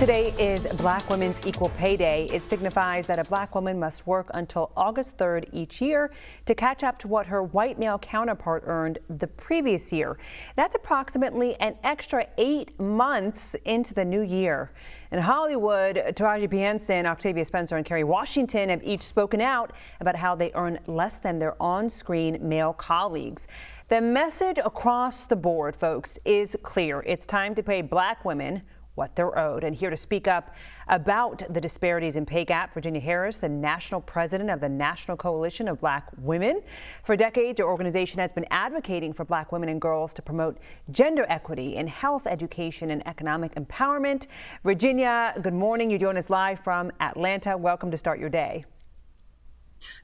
Today is Black Women's Equal Pay Day. It signifies that a Black woman must work until August 3rd each year to catch up to what her white male counterpart earned the previous year. That's approximately an extra 8 months into the new year. In Hollywood, Taraji P. Henson, Octavia Spencer, and Kerry Washington have each spoken out about how they earn less than their on-screen male colleagues. The message across the board, folks, is clear. It's time to pay Black women what they're owed. And here to speak up about the disparities in pay gap, Virginia Harris, the national president of the National Coalition of Black Women. For decades, your organization has been advocating for Black women and girls to promote gender equity in health, education, and economic empowerment. Virginia, good morning. You're joining us live from Atlanta. Welcome to Start Your Day.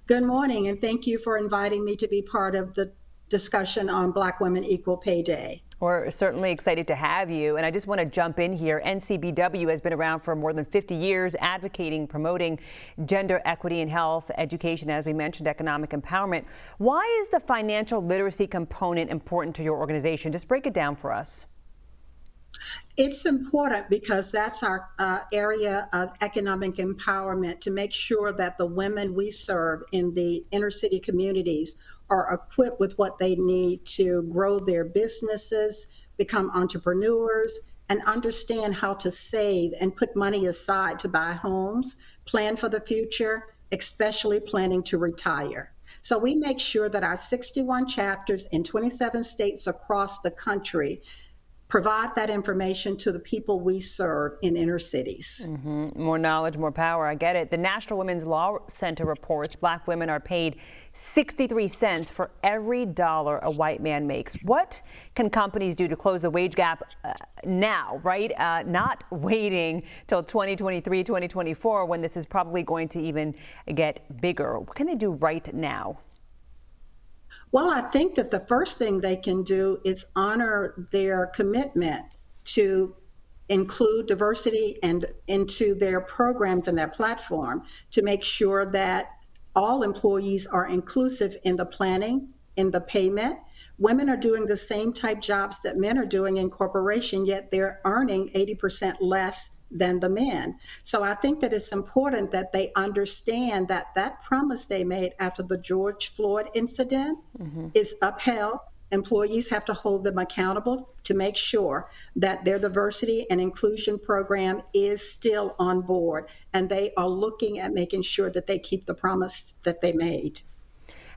Good morning, and thank you for inviting me to be part of the discussion on Black Women Equal Pay Day. We're certainly excited to have you. And I just want to jump in here. NCBW has been around for more than 50 years, advocating, promoting gender equity in health, education, as we mentioned, economic empowerment. Why is the financial literacy component important to your organization? Just break it down for us. It's important because that's our area of economic empowerment, to make sure that the women we serve in the inner city communities are equipped with what they need to grow their businesses, become entrepreneurs, and understand how to save and put money aside to buy homes, plan for the future, especially planning to retire. So we make sure that our 61 chapters in 27 states across the country provide that information to the people we serve in inner cities. More knowledge, more power. I get it. The National Women's Law Center reports Black women are paid 63 cents for every dollar a white man makes. What can companies do to close the wage gap now, right? Not waiting till 2023, 2024, when this is probably going to even get bigger. What can they do right now? Well, I think that the first thing they can do is honor their commitment to include diversity and into their programs and their platform, to make sure that all employees are inclusive in the planning, in the payment. Women are doing the same type jobs that men are doing in corporation, yet they're earning 80% less than the men. So I think that it's important that they understand that that promise they made after the George Floyd incident is upheld. Employees have to hold them accountable to make sure that their diversity and inclusion program is still on board, and they are looking at making sure that they keep the promise that they made.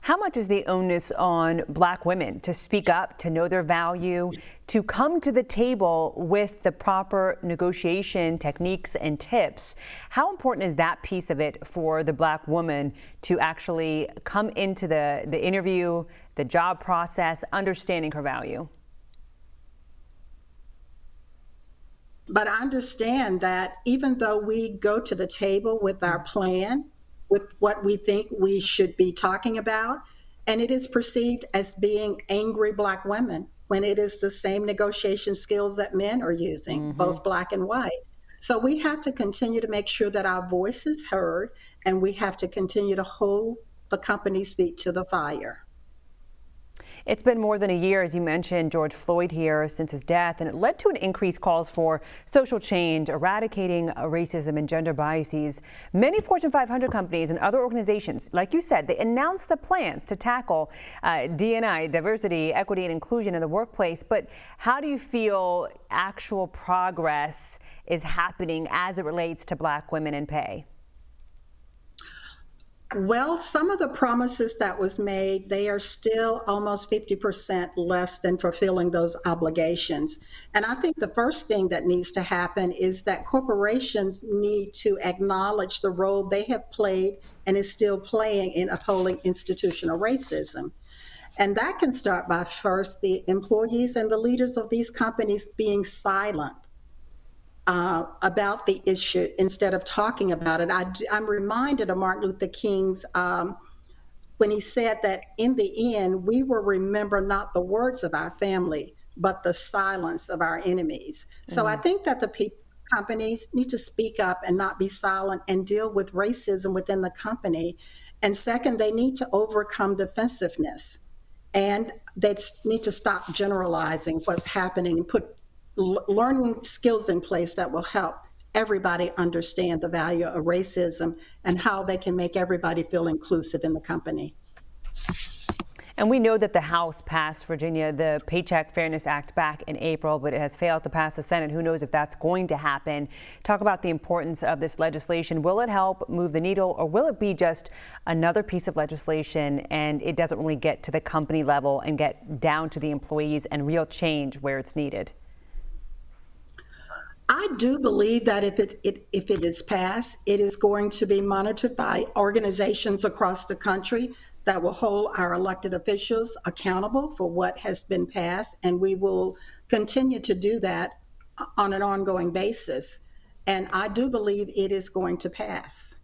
How much is the onus on Black women to speak up, to know their value, to come to the table with the proper negotiation techniques and tips? How important is that piece of it for the Black woman to actually come into the interview, the job process, understanding her value? But I understand that even though we go to the table with our plan, with what we think we should be talking about, and it is perceived as being angry Black women, when it is the same negotiation skills that men are using, both Black and white. So we have to continue to make sure that our voice is heard, and we have to continue to hold the company's feet to the fire. It's been more than a year, as you mentioned, George Floyd here, since his death, and it led to an increased calls for social change, eradicating racism and gender biases. Many Fortune 500 companies and other organizations, like you said, they announced the plans to tackle D&I, diversity, equity, and inclusion in the workplace. But how do you feel actual progress is happening as it relates to Black women in pay? Well, some of the promises that was made, they are still almost 50% less than fulfilling those obligations. And I think the first thing that needs to happen is that corporations need to acknowledge the role they have played and is still playing in upholding institutional racism. And that can start by first the employees and the leaders of these companies being silent about the issue instead of talking about it. I'm reminded of Martin Luther King's when he said that in the end, we will remember not the words of our family, but the silence of our enemies. So I think that the companies need to speak up and not be silent and deal with racism within the company. And second, they need to overcome defensiveness, and they need to stop generalizing what's happening and put learning skills in place that will help everybody understand the value of racism and how they can make everybody feel inclusive in the company. And we know that the House passed, Virginia, the Paycheck Fairness Act back in April, but it has failed to pass the Senate. Who knows if that's going to happen? Talk about the importance of this legislation. Will it help move the needle, or will it be just another piece of legislation and it doesn't really get to the company level and get down to the employees and real change where it's needed? I do believe that if it is passed, it is going to be monitored by organizations across the country that will hold our elected officials accountable for what has been passed, and we will continue to do that on an ongoing basis. And I do believe it is going to pass.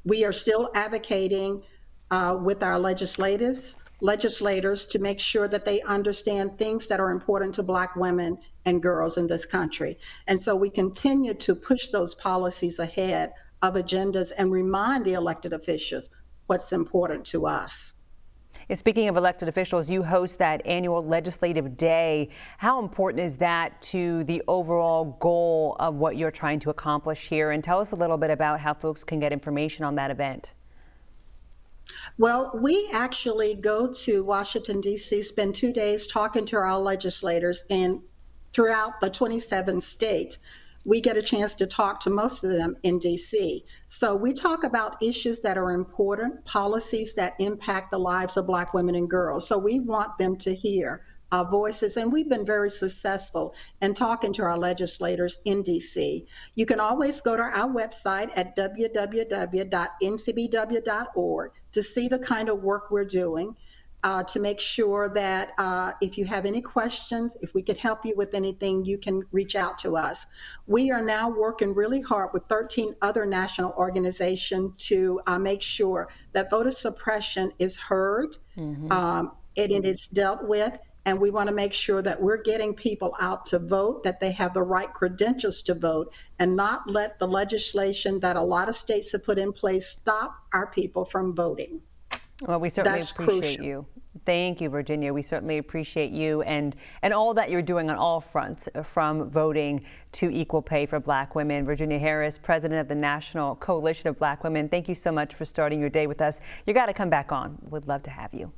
We are still advocating with our legislators to make sure that they understand things that are important to Black women and girls in this country. And so we continue to push those policies ahead of agendas and remind the elected officials what's important to us. Speaking of elected officials, you host that annual legislative day. How important is that to the overall goal of what you're trying to accomplish here? And tell us a little bit about how folks can get information on that event. Well, we actually go to Washington, D.C., spend 2 days talking to our legislators, and throughout the 27 states, we get a chance to talk to most of them in D.C. So we talk about issues that are important, policies that impact the lives of Black women and girls. So we want them to hear our voices, and we've been very successful in talking to our legislators in D.C. You can always go to our website at www.ncbw.org to see the kind of work we're doing. To make sure that if you have any questions, if we could help you with anything, you can reach out to us. We are now working really hard with 13 other national organizations to make sure that voter suppression is heard and it is dealt with. And we want to make sure that we're getting people out to vote, that they have the right credentials to vote, and not let the legislation that a lot of states have put in place stop our people from voting. Well, we certainly That's appreciate crucial. you. Thank you, Virginia. We certainly appreciate you and all that you're doing on all fronts, from voting to equal pay for Black women. Virginia Harris, president of the National Coalition of Black Women, thank you so much for starting your day with us. You got to come back on. We'd love to have you.